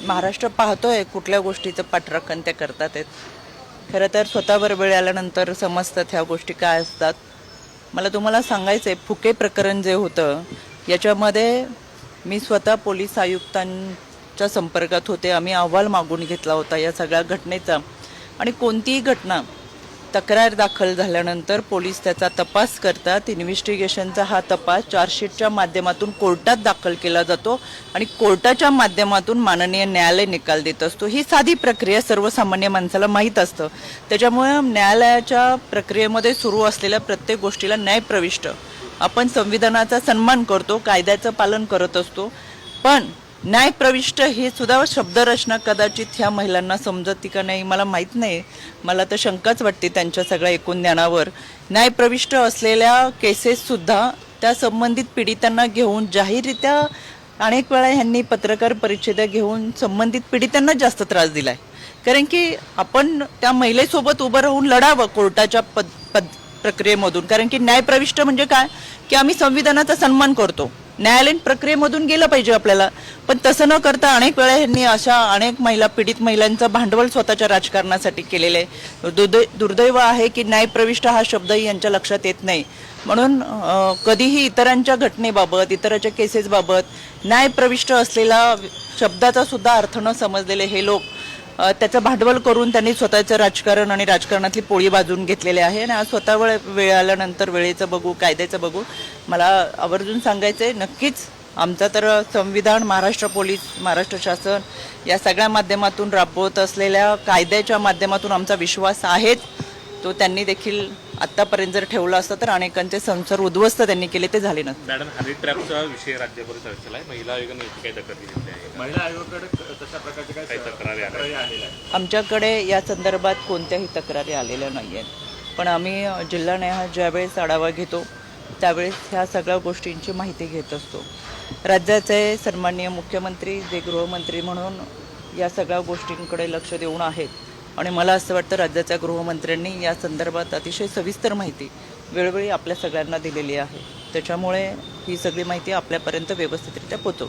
महाराष्ट्र पाहतोय कुठल्या गोष्टीचं पाठराखण ते करतात आहेत. खरं तर स्वतःवर वेळ आल्यानंतर समजतात ह्या गोष्टी काय असतात. मला तुम्हाला सांगायचं आहे, फुके प्रकरण जे होतं याच्यामध्ये मी स्वतः पोलीस आयुक्तांच्या संपर्कात होते. आम्ही अहवाल मागून घेतला होता या सगळ्या घटनेचा. आणि कोणतीही घटना तक्रार दाखल झाल्यानंतर पोलीस त्याचा तपास करतात. इन्व्हेस्टिगेशनचा हा तपास चार्जशीटच्या माध्यमातून कोर्टात दाखल केला जातो आणि कोर्टाच्या माध्यमातून माननीय न्यायालय निकाल देत असतो. ही साधी प्रक्रिया सर्वसामान्य माणसाला माहीत असतं. त्याच्यामुळे न्यायालयाच्या प्रक्रियेमध्ये सुरू असलेल्या प्रत्येक गोष्टीला न्यायप्रविष्ट आपण संविधानाचा सन्मान करतो, कायद्याचं पालन करत असतो. पण न्यायप्रविष्ट ही सुद्धा शब्दरचना कदाचित ह्या महिलांना समजती का नाही मला माहीत नाही. मला तर शंकाच वाटते त्यांच्या सगळ्या एकूण ज्ञानावर. न्यायप्रविष्ट असलेल्या केसेससुद्धा त्या संबंधित पीडितांना घेऊन जाहीररित्या अनेक वेळा ह्यांनी पत्रकार परिषदा घेऊन संबंधित पीडितांना जास्त त्रास दिला आहे. कारण की आपण त्या महिलेसोबत उभं राहून लढावं कोर्टाच्या प्रक्रियेमधून. कारण की न्यायप्रविष्ट म्हणजे काय की आम्ही संविधानाचा सन्मान करतो, न्यायालयीन प्रक्रियेमधून गेलं पाहिजे आपल्याला. पण तसं न करता अनेक वेळा ह्यांनी अशा अनेक पीडित महिलांचं भांडवल स्वतःच्या राजकारणासाठी केलेलं आहे. दुर्दैव आहे की न्यायप्रविष्ट हा शब्दही यांच्या लक्षात येत नाही. म्हणून कधीही इतरांच्या घटनेबाबत, इतरांच्या केसेसबाबत न्यायप्रविष्ट असलेला शब्दाचा सुद्धा अर्थ न समजलेले हे लोक त्याचं भांडवल करून त्यांनी स्वतःचं राजकारण आणि राजकारणातली पोळी बाजून घेतलेली आहे. आणि आज स्वतः वेळ आल्यानंतर वेळेचं बघू, कायद्याचं बघू. मला आवर्जून सांगायचं आहे, नक्कीच आमचा तर संविधान, महाराष्ट्र पोलीस, महाराष्ट्र शासन या सगळ्या माध्यमातून राबवत असलेल्या कायद्याच्या माध्यमातून आमचा विश्वास आहेच. तो त्यांनी देखील आतापर्यंत जर ठेवला असता तर अनेकांचे संसार उद्ध्वस्त त्यांनी केले, ते झाले नसते. मॅडम, हनी ट्रॅपचा विषय राज्यभर चर्चेला आहे. महिला आयोगाने काही तक्रार दिली आहे? महिला आयोगाकडे तशा प्रकारचे काही तक्रारी आलेल्या आहेत? आमच्याकडे या संदर्भात कोणत्याही तक्रारी आलेल्या नाही आहेत. पण आम्ही जिल्हा न्याय ज्यावेळेस आढावा घेतो त्यावेळेस ह्या सगळ्या गोष्टींची माहिती घेत असतो. राज्याचे सन्माननीय मुख्यमंत्री जे गृहमंत्री म्हणून या सगळ्या गोष्टींकडे लक्ष देऊन आहेत. आणि मला असं वाटतं राज्याच्या गृहमंत्र्यांनी या संदर्भात अतिशय सविस्तर माहिती वेळोवेळी आपल्या सगळ्यांना दिलेली आहे. त्याच्यामुळे ही सगळी माहिती आपल्यापर्यंत व्यवस्थितरित्या पोहोचवली.